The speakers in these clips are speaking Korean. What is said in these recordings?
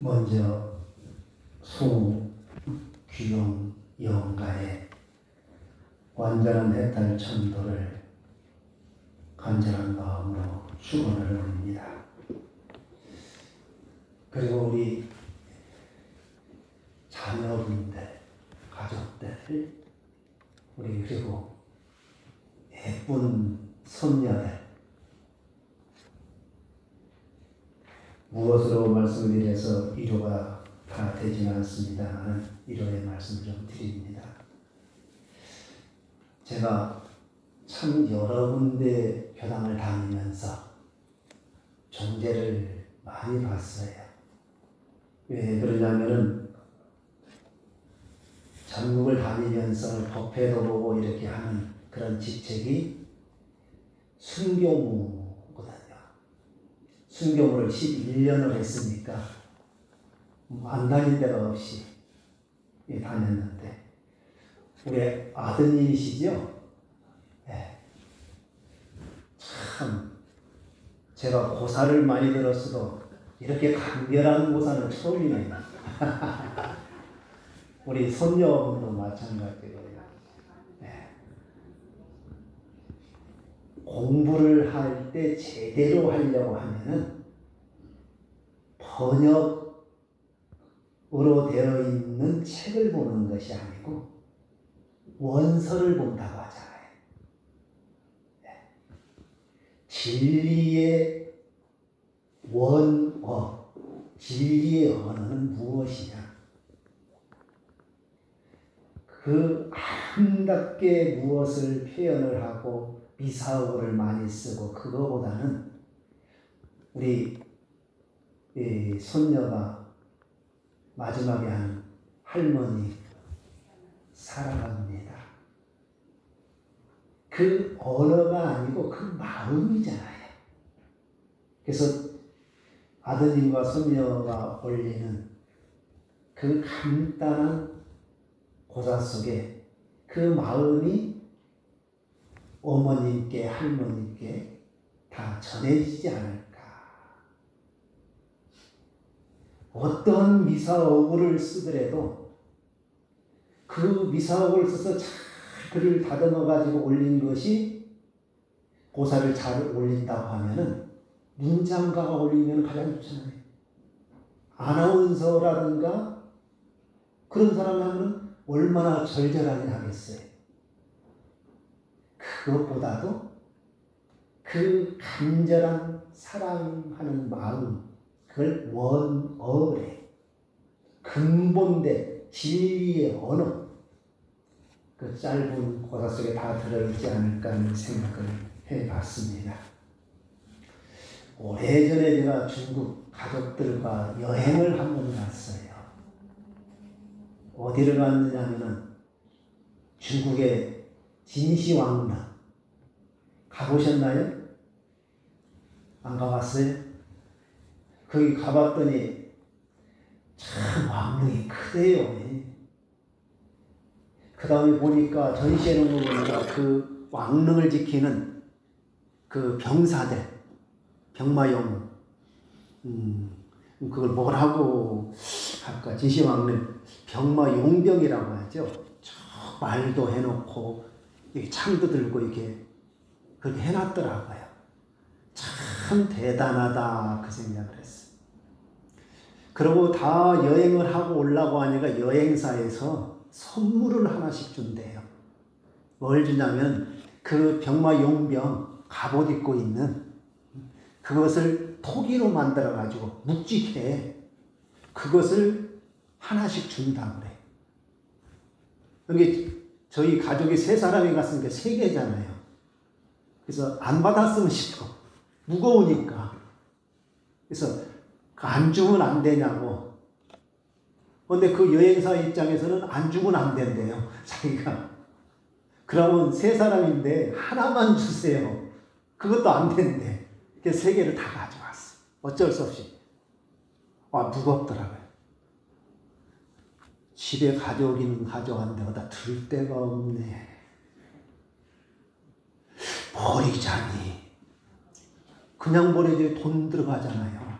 먼저 송규영 영가의 완전한 해탈 천도를 간절한 마음으로 축원을 올립니다. 그리고 우리 자녀분들, 가족들, 우리 그리고 예쁜 손녀들, 무엇으로 말씀을 드려서 위로가 다 되지는 않습니다만 위로의 말씀을 좀 드립니다. 제가 참 여러 군데 교당을 다니면서 종제를 많이 봤어요. 왜 그러냐면은 전국을 다니면서 법회도 보고 이렇게 하는 그런 직책이 순교무거든요. 순교무를 11년을 했으니까 안 다닌 데가 없이 다녔는데 우리 아드님이시죠? 네. 참 제가 고사를 많이 들었어도 이렇게 간결한 고사는 처음이네요. 우리 손녀분도 마찬가지고요. 네. 공부를 할 때 제대로 하려고 하면은 번역으로 되어 있는 책을 보는 것이 아니고 원서를 본다고 하잖아요. 네. 진리의 원어, 진리의 언어는 무엇이냐? 그 아름답게 무엇을 표현을 하고 미사어를 많이 쓰고 그거보다는 우리 손녀가 마지막에 하는 할머니 사랑합니다. 그 언어가 아니고 그 마음이잖아요. 그래서 아드님과 손녀가 올리는 그 간단한 고사 속에 그 마음이 어머님께 할머님께 다 전해지지 않을까. 어떤 미사어구를 쓰더라도 그 미사어구를 써서 잘 글을 다듬어 가지고 올린 것이 고사를 잘 올린다고 하면은 문장가가 올리면 가장 좋잖아요. 아나운서라든가 그런 사람 하면은 얼마나 절절하게 하겠어요. 그것보다도 그 간절한 사랑하는 마음, 그걸 원어래, 근본된 진리의 언어, 그 짧은 고사 속에 다 들어있지 않을까 하는 생각을 해봤습니다. 오래전에 제가 중국 가족들과 여행을 한 번 갔어요. 어디를 갔느냐 하면은 중국의 진시황릉 가보셨나요? 안 가봤어요? 거기 가봤더니 참 왕릉이 크대요. 그 다음에 보니까 전시해 놓은 거 보니까 그 왕릉을 지키는 그 병사들, 병마용, 그걸 뭐라고 할까? 진시황릉 병마용병이라고 하죠. 말도 해놓고 이렇게 창도 들고 이렇게 그렇게 해놨더라고요. 참 대단하다 그 생각을 했어요. 그리고 다 여행을 하고 오려고 하니까 여행사에서 선물을 하나씩 준대요. 뭘 주냐면 그 병마용병 갑옷 입고 있는 그것을 토기로 만들어 가지고 묵직해 그것을 하나씩 준다고 그래. 이게 저희 가족이 3사람이 갔으니까 3개잖아요. 그래서 안 받았으면 싶어. 무거우니까. 그래서 안 주면 안 되냐고. 그런데 그 여행사 입장에서는 안 주면 안 된대요. 자기가. 그러면 3사람인데 하나만 주세요. 그것도 안 된대. 그래서 3개를 다 가져왔어. 어쩔 수 없이. 무겁더라고요. 집에 가져오기는 가져왔는데 어디다 들 데가 없네. 버리자니. 그냥 버려도 돈 들어가잖아요.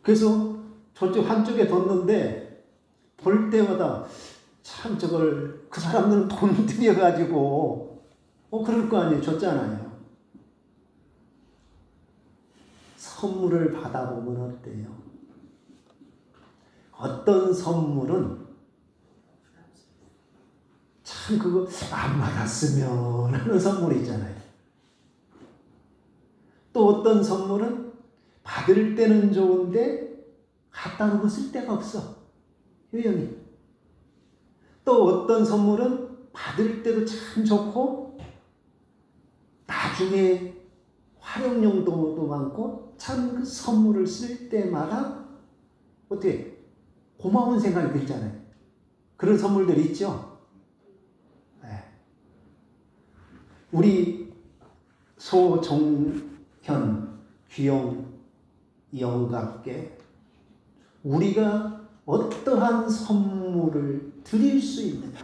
그래서 저쪽 한쪽에 뒀는데 볼 때마다 참 저걸 그 사람들은 돈 들여가지고 그럴 거 아니에요. 줬잖아요. 선물을 받아보면 어때요? 어떤 선물은 참 그거 안 받았으면 하는 선물이 있잖아요. 또 어떤 선물은 받을 때는 좋은데 갖다 놓으면 쓸 데가 없어. 효영이. 또 어떤 선물은 받을 때도 참 좋고 나중에 활용 용도도 많고 참 그 선물을 쓸 때마다 어떻게 고마운 생각이 들잖아요. 그런 선물들 있죠. 네. 우리 소종현 귀영 영갑께 우리가 어떠한 선물을 드릴 수 있느냐?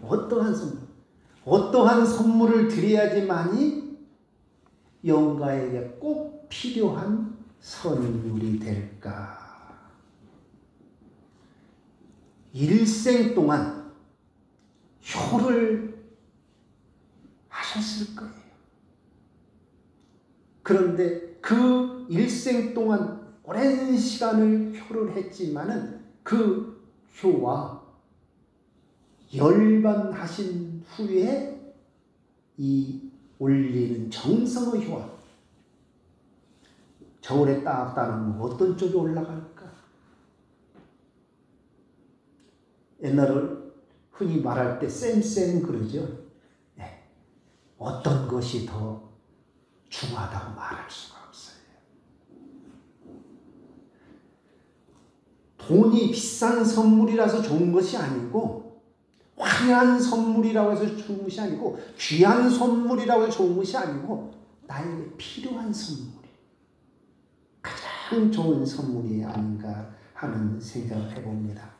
어떠한 선물을 드려야지만이 영가에게 꼭 필요한 선물이 될까? 일생 동안 효를 하셨을 거예요. 그런데 그 일생 동안 오랜 시간을 효를 했지만은 그 효와 열반하신 후에 이 올리는 정성의 효와 저울에 딱 따르면 어떤 쪽이 올라갈까? 옛날에 흔히 말할 때 쌤 그러죠. 네. 어떤 것이 더 중하다고 말할 수가 없어요. 돈이 비싼 선물이라서 좋은 것이 아니고 화려한 선물이라고 해서 좋은 것이 아니고 귀한 선물이라고 해서 좋은 것이 아니고 나에게 필요한 선물이 가장 좋은 선물이 아닌가 하는 생각을 해봅니다.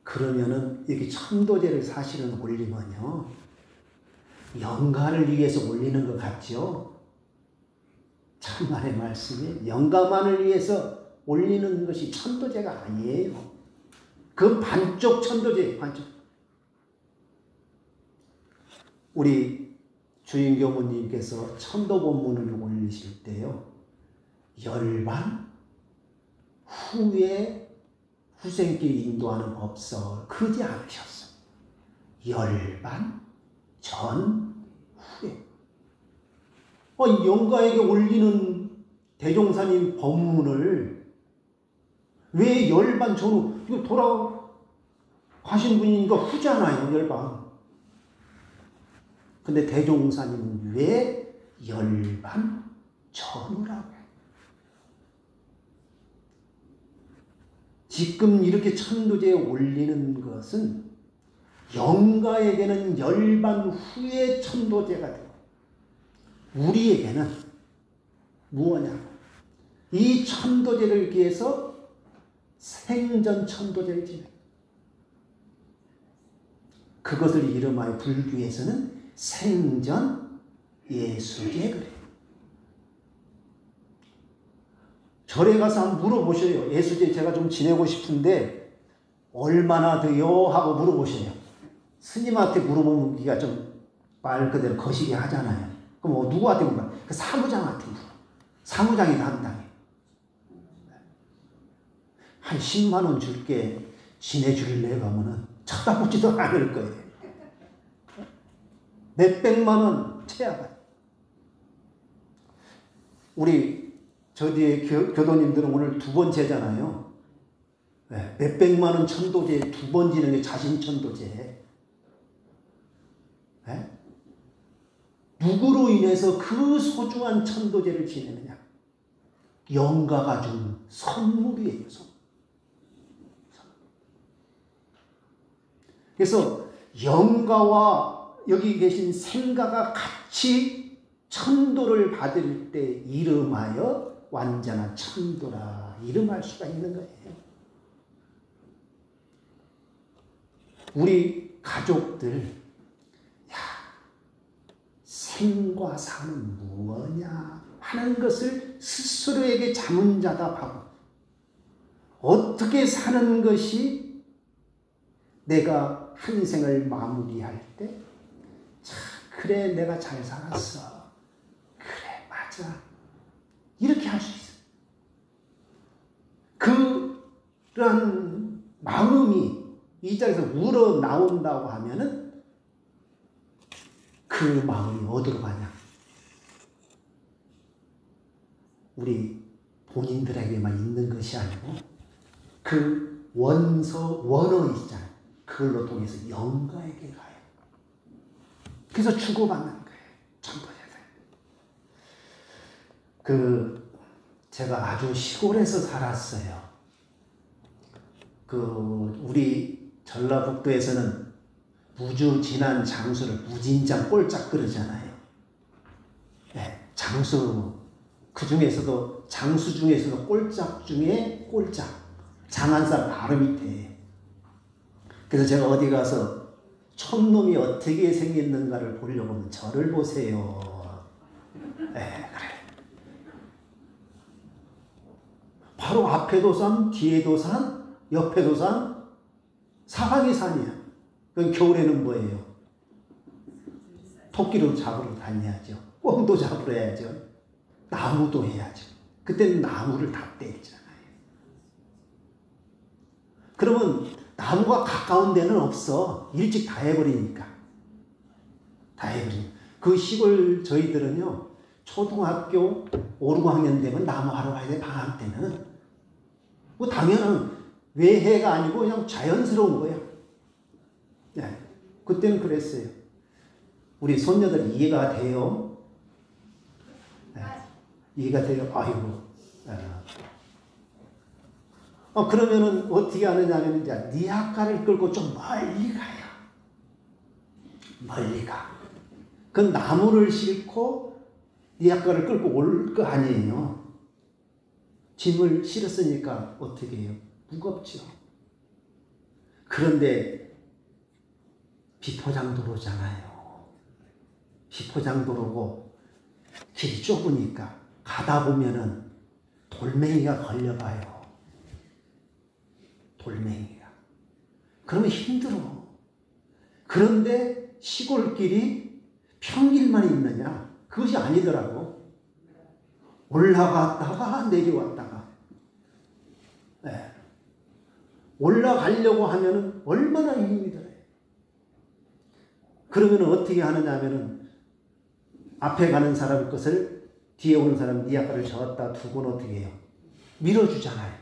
그러면은 여기 천도제를 사실은 올리면요 영가를 위해서 올리는 것 같죠? 참말의 말씀이 영가만을 위해서 올리는 것이 천도제가 아니에요. 그 반쪽 천도제예요. 반쪽. 우리 주인교무님께서 천도본문을 올리실 때요. 열반 후에 후생길 인도하는 법설 그러지 않으셨어요. 열반 전 후에. 영가에게 올리는 대종사님 법문을 왜 열반 전후, 이거 돌아가신 분이니까 후잖아요, 열반. 근데 대종사님은 왜 열반 전후라고 해요? 지금 이렇게 천도제에 올리는 것은 영가에게는 열반 후에 천도제가 되고 우리에게는 무엇냐? 이 천도제를 위해서 생전 천도제를 지내. 그것을 이름하여 불교에서는 생전 예수제 그래요. 절에 가서 한번 물어보셔요. 예수제 제가 좀 지내고 싶은데 얼마나 돼요? 하고 물어보셔요. 스님한테 물어보기가 좀 말 그대로 거시기 하잖아요. 그럼 누구한테 물어봐? 그 사무장한테 물어. 사무장이 담당해. 한 10만 원 줄게 지내줄래? 그러면은 쳐다보지도 않을 거예요. 몇백만 원 채야가. 우리 저 뒤에 교도님들은 오늘 두 번째잖아요. 네, 몇백만 원 천도제 두 번 지는 게 자신 천도제. 네? 누구로 인해서 그 소중한 천도제를 지내느냐? 영가가 준 선물이에요. 그래서 영가와 여기 계신 생가가 같이 천도를 받을 때 이름하여 완전한 천도라 이름할 수가 있는 거예요. 우리 가족들 생과 사는 무엇냐 하는 것을 스스로에게 자문자답하고 어떻게 사는 것이 내가 한 생을 마무리할 때 자, 그래 내가 잘 살았어. 그래 맞아. 이렇게 할 수 있어요. 그런 마음이 이 자리에서 우러나온다고 하면은 그 마음이 어디로 가냐? 우리 본인들에게만 있는 것이 아니고 그 원어 있잖아요. 그걸로 통해서 영가에게 가요. 그래서 주고받는 거예요. 전도자들. 제가 아주 시골에서 살았어요. 우리 전라북도에서는 무주 지난 장수를 무진장 꼴짝 그러잖아요. 네, 장수, 그 중에서도 장수 중에서도 꼴짝 중에 꼴짝. 장한살 바로 밑에. 그래서 제가 어디 가서 촌놈이 어떻게 생겼는가를 보려고 하면 저를 보세요. 네, 그래. 바로 앞에도 산, 뒤에도 산, 옆에도 산, 사방이 산이야. 그럼 겨울에는 뭐예요? 토끼로 잡으러 다녀야죠. 꿩도 잡으러 해야죠. 나무도 해야죠. 그때는 나무를 다 때리잖아요. 그러면 나무가 가까운 데는 없어. 일찍 다 해버리니까. 그 시골 저희들은요. 초등학교 5, 6학년 되면 나무 하러 가야 돼. 방학 때는. 뭐 당연한 외해가 아니고 그냥 자연스러운 거예요. 네. 그때는 그랬어요. 우리 손녀들 이해가 돼요? 네. 이해가 돼요? 아이고. 그러면은 어떻게 하느냐면 이제 니아까를 끌고 좀 멀리 가요. 멀리 가. 그 나무를 싣고 니아까를 끌고 올 거 아니에요. 짐을 실었으니까 어떻게 해요? 무겁죠. 그런데 비포장도로잖아요. 비포장도로고 길이 좁으니까 가다 보면은 돌멩이가 걸려봐요. 돌멩이가. 그러면 힘들어. 그런데 시골길이 평길만 있느냐? 그것이 아니더라고. 올라갔다가 내려왔다가. 네. 올라가려고 하면은 얼마나 힘이 들어요. 그러면 어떻게 하느냐 하면은 앞에 가는 사람 것을 뒤에 오는 사람 니아까를 저었다 두고는 어떻게 해요? 밀어주잖아요.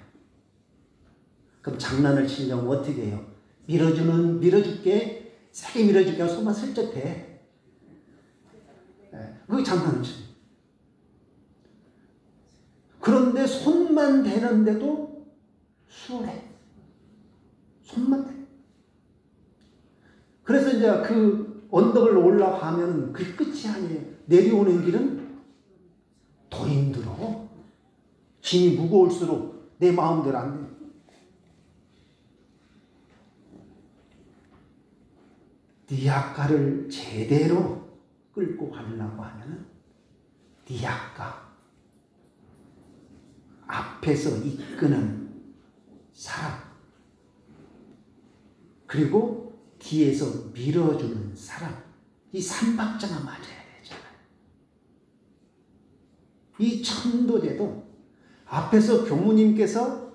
그럼 장난을 치려면 어떻게 해요? 밀어줄게, 세게 밀어줄게 하고 손만 슬쩍 대. 네. 그게 장난을 치는. 그런데 손만 대는데도 수월해. 손만 대. 그래서 이제 그 언덕을 올라가면 그게 끝이 아니에요. 내려오는 길은 더 힘들어. 짐이 무거울수록 내 마음대로 안 돼. 니아까를 제대로 끌고 가려고 하면 니아까 앞에서 이끄는 사람 그리고 뒤에서 밀어주는 사람 이 삼박자가 맞아야 되잖아요. 이 천도제도 앞에서 교무님께서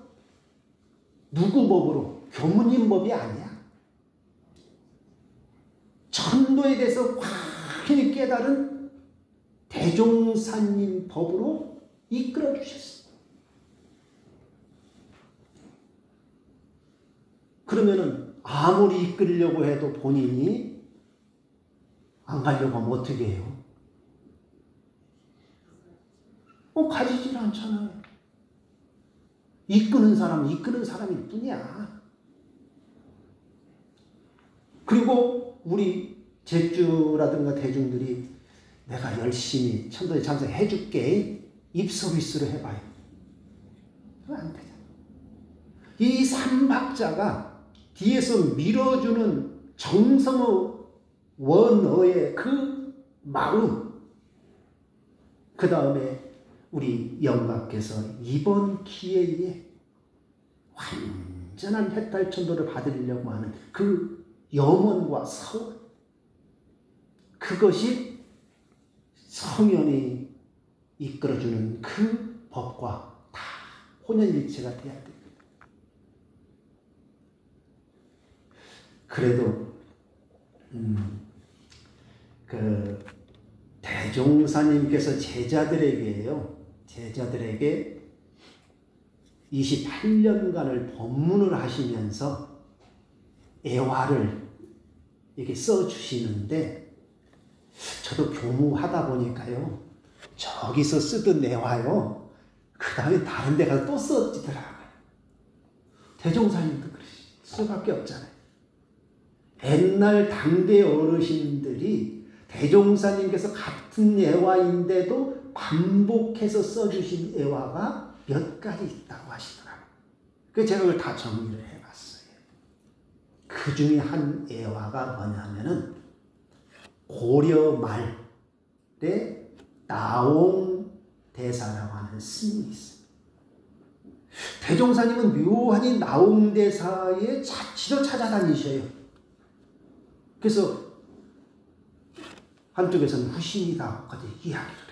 누구 법으로 교무님 법이 아니야. 천도에 대해서 확연히 깨달은 대종사님 법으로 이끌어 주셨어. 그러면은 아무리 이끌려고 해도 본인이 안 가려고 하면 어떻게 해요? 가지질 않잖아요. 이끄는 사람은 이끄는 사람일 뿐이야. 그리고 우리 제주라든가 대중들이 내가 열심히 천도에 참석해 줄게 입서비스로 해봐요. 그거 안 되잖아. 이 삼박자가 뒤에서 밀어주는 정성의 원어의 그 마음 그 다음에 우리 영가께서 이번 기회에 완전한 해탈천도를 받으려고 하는 그 염원과 서원, 그것이 성현이 이끌어주는 그 법과 다 혼연일체가 돼야 됩니다. 그래도 그 대종사님께서 제자들에게 28년간을 법문을 하시면서 애화를 이렇게 써주시는데, 저도 교무하다 보니까요, 저기서 쓰던 애화요, 그 다음에 다른 데 가서 또 써지더라고요. 대종사님도 그러실 수밖에 없잖아요. 옛날 당대 어르신들이 대종사님께서 같은 애화인데도 반복해서 써주신 애화가 몇 가지 있다고 하시더라고요. 그래서 제가 그걸 다 정리를 해봤어요. 그 중에 한 애화가 뭐냐면은 고려 말에 나옹대사라고 하는 스님이 있어요. 대종사님은 묘하니 나옹대사에 자치로 찾아다니셔요. 그래서 한쪽에서는 후신이다까지 이야기를 해요.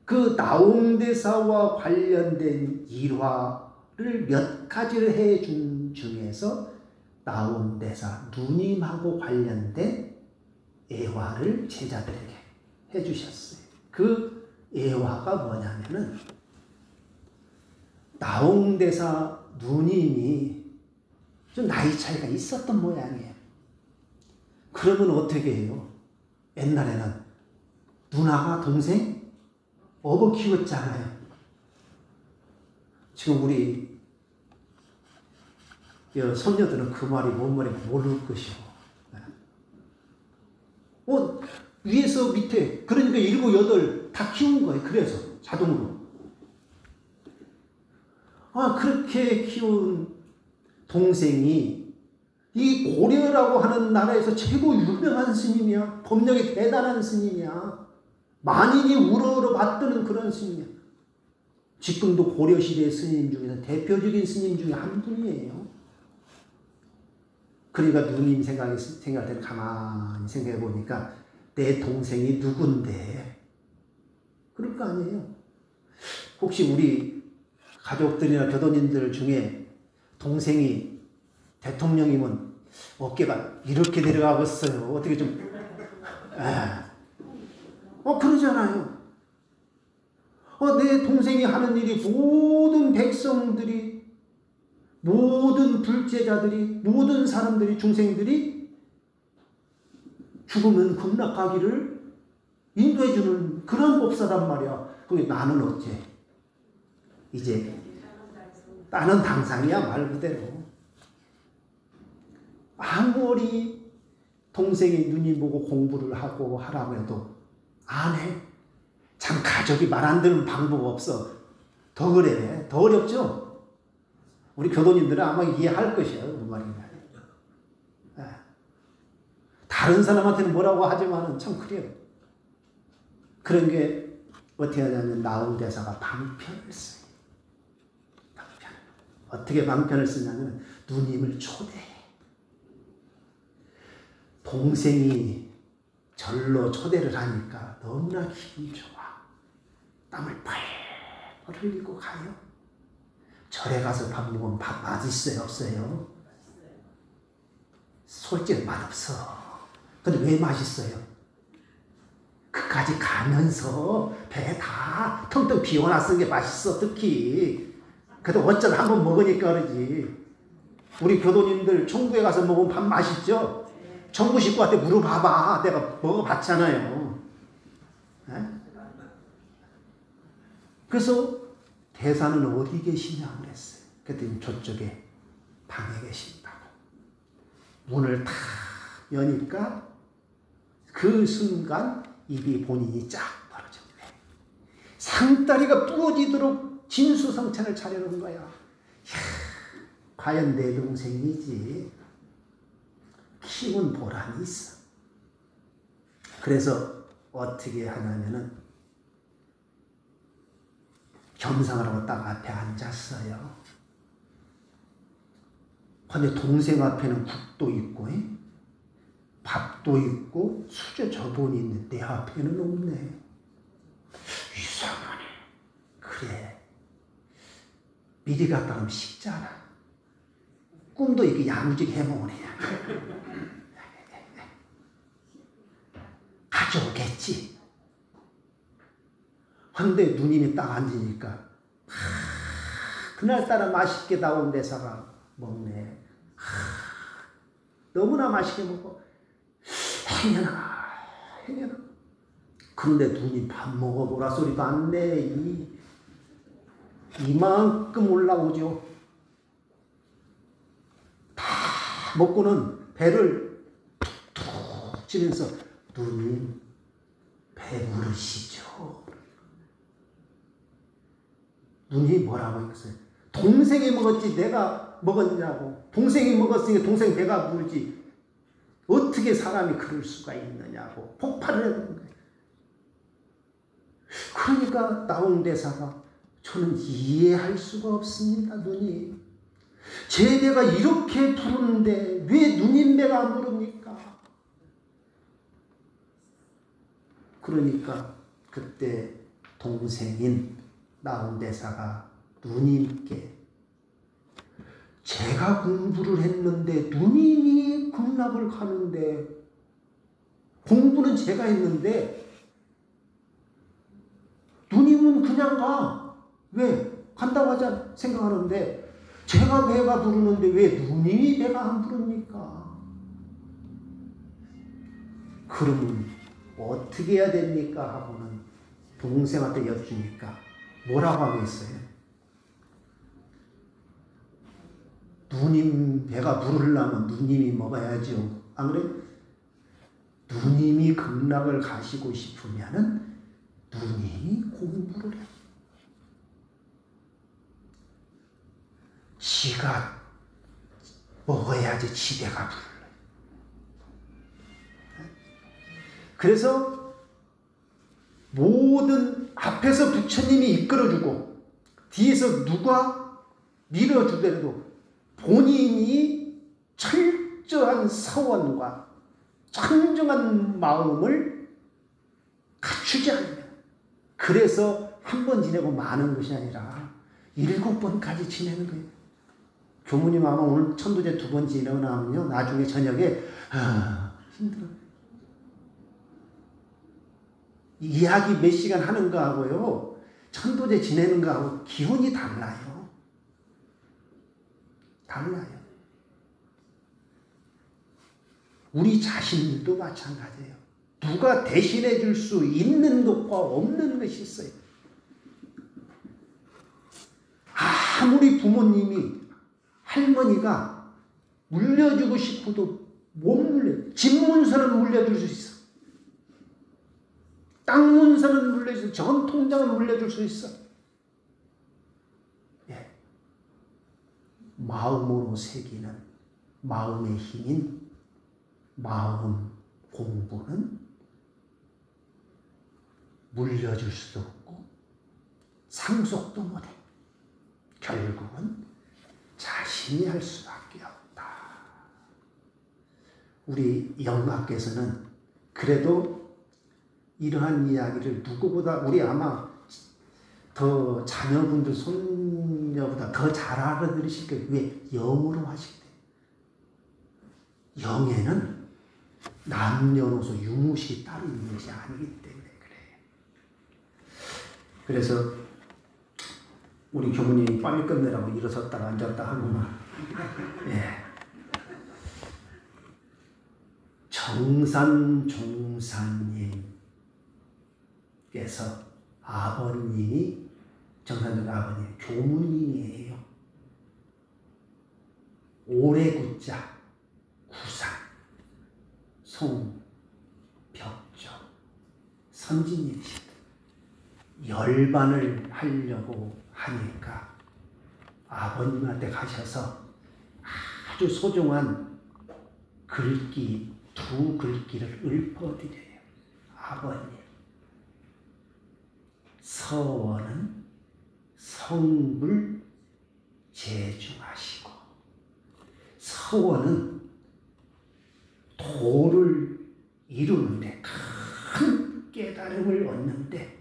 그 나옹대사와 관련된 일화를 몇 가지를 해준 중에서 나옹대사 누님하고 관련된 애화를 제자들에게 해주셨어요. 그 애화가 뭐냐면은 나옹대사 누님이 좀 나이 차이가 있었던 모양이에요. 그러면 어떻게 해요? 옛날에는 누나가 동생 업어 키웠잖아요. 지금 우리 손녀들은 그 말이 뭔 말인지 모를 것이고, 위에서 밑에, 그러니까 7, 8 다 키운 거예요. 그래서 자동으로. 그렇게 키운 동생이 이 고려라고 하는 나라에서 최고 유명한 스님이야. 법력이 대단한 스님이야. 만인이 우러러 받드는 그런 스님이야. 지금도 고려시대 스님 중에서 대표적인 스님 중에 한 분이에요. 그러니까 누님 생각할 때는 가만히 생각해 보니까 내 동생이 누군데? 그럴 거 아니에요. 혹시 우리 가족들이나 교도님들 중에 동생이 대통령이면 어깨가 이렇게 내려가겠어요. 어떻게 좀, 그러잖아요. 내 동생이 하는 일이 모든 백성들이, 모든 불제자들이, 모든 사람들이, 중생들이 죽으면 극락가기를 인도해주는 그런 법사단 말이야. 그게 나는 어째? 이제 나는 당상이야, 말 그대로. 아무리 동생이 눈이 보고 공부를 하고 하라고 해도 안 해. 참 가족이 말 안 듣는 방법 없어. 더 그래. 더 어렵죠? 우리 교도님들은 아마 이해할 것이야. 그 말인가. 다른 사람한테는 뭐라고 하지만은 참 그래요. 그런 게 어떻게 하냐면 나옹대사가 방편을 써요. 방편. 어떻게 방편을 쓰냐면 누님을 초대해. 동생이 절로 초대를 하니까 너무나 기분이 좋아. 땀을 펄펄 흘리고 가요. 절에 가서 밥 먹으면 밥 맛있어요? 없어요? 솔직히 맛없어. 근데 왜 맛있어요? 그까지 가면서 배 다 텅텅 비워놨은 게 맛있어, 특히. 그래도 어쩌다 한번 먹으니까 그러지. 우리 교도님들 총부에 가서 먹으면 밥 맛있죠? 총부 식구한테 물어봐봐. 내가 먹어봤잖아요. 그래서 대사는 어디 계시냐 그랬어요. 그랬더니 저쪽에 방에 계신다고. 문을 탁 여니까 그 순간 입이 본인이 쫙 벌어졌네. 상다리가 부러지도록 진수성찬을 차려놓은 거야. 이야, 과연 내 동생이지. 키운 보람이 있어. 그래서 어떻게 하냐면은 겸상을 하고 딱 앞에 앉았어요. 근데 동생 앞에는 국도 있고 밥도 있고 수저 저본이 있는데 내 앞에는 없네. 이상하네. 그래. 미리 갔다 오면 식잖아. 꿈도 이렇게 야무지게 해먹으네. 가져오겠지. 근데 누님이 딱 앉으니까 그날따라 맛있게 나온 대사가 먹네. 너무나 맛있게 먹고 행여나. 그런데 누님 밥 먹어보라 소리도 안 내. 이만큼 올라오죠. 다 먹고는 배를 툭툭 치면서 누님 배부르시죠? 누님이 뭐라고 했어요? 동생이 먹었지 내가 먹었냐고. 동생이 먹었으니 동생 배가 부르지. 어떻게 사람이 그럴 수가 있느냐고 폭발을 했는 거예요. 그러니까 나온 대사가 저는 이해할 수가 없습니다. 누님. 제 배가 이렇게 부르는데 왜 누님 배가 안 부릅니까? 그러니까 그때 동생인 나온 대사가 누님께 제가 공부를 했는데 누님이 극락을 가는데 공부는 제가 했는데 누님은 그냥 가. 왜? 간다고 하자 생각하는데 제가 배가 부르는데 왜 누님이 배가 안 부릅니까? 그러면 어떻게 해야 됩니까? 하고는 동생한테 여쭈니까 뭐라고 하겠어요? 누님 배가 부르려면 누님이 먹어야죠. 안 그래? 누님이 극락을 가시고 싶으면은 누님이 공부를 해. 지가 먹어야지 지 배가 불러요. 그래서 모든 앞에서 부처님이 이끌어주고 뒤에서 누가 밀어주더라도 본인이 철저한 서원과 청정한 마음을 갖추지 않으면 그래서 한 번 지내고 마는 것이 아니라 7번까지 지내는 거예요. 교무님 아마 오늘 천도제 2번 지내고 나면요 나중에 저녁에 힘들어. 이야기 몇 시간 하는 거하고요 천도제 지내는 거하고 기운이 달라요. 달라요. 우리 자신들도 마찬가지예요. 누가 대신해 줄 수 있는 것과 없는 것이 있어요. 아무리 부모님이 할머니가 물려주고 싶어도 못 물려. 집 문서는 물려줄 수 있어. 땅 문서는 물려줄 수 있어. 전 통장은 물려줄 수 있어. 예. 마음으로 새기는 마음의 힘인 마음 공부는 물려줄 수도 없고 상속도 못해. 결국은 자신이 할 수밖에 없다. 우리 영가께서는 그래도 이러한 이야기를 누구보다 우리 아마 더 자녀분들 손녀보다 더 잘 알아들으실 거예요. 왜? 영으로 하실 때. 영에는 남녀노소 유무시 따로 있는 것이 아니기 때문에 그래요. 그래서 우리 교무님이 빨리 끝내라고 일어섰다가 앉았다 하구나. 예. 정산종사님께서 아버님이 정산종 아버님 교무님이에요. 오래구자 구산 송벽조 선진님이시다. 열반을 하려고 하니까 아버님한테 가셔서 아주 소중한 글귀 2글귀를 읊어드려요. 아버님, 서원은 성불 제중하시고, 서원은 도를 이루는데, 큰 깨달음을 얻는데,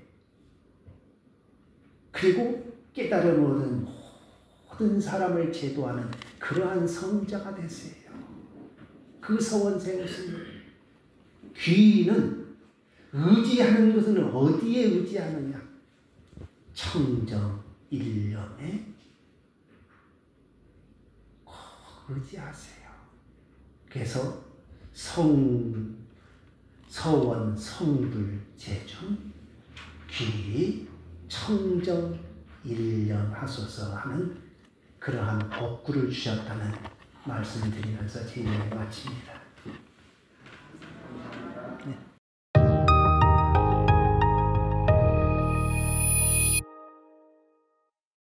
그리고 깨달음을 얻은 모든 사람을 제도하는 그러한 성자가 되세요. 그 서원 세우십니다. 귀는 의지하는 것은 어디에 의지하느냐? 청정 일념에 꼭 의지하세요. 그래서 서원, 성불, 제중, 귀, 청정, 일념 하소서 하는 그러한 법구를 주셨다는 말씀을 드리면서 제 이야기 마칩니다.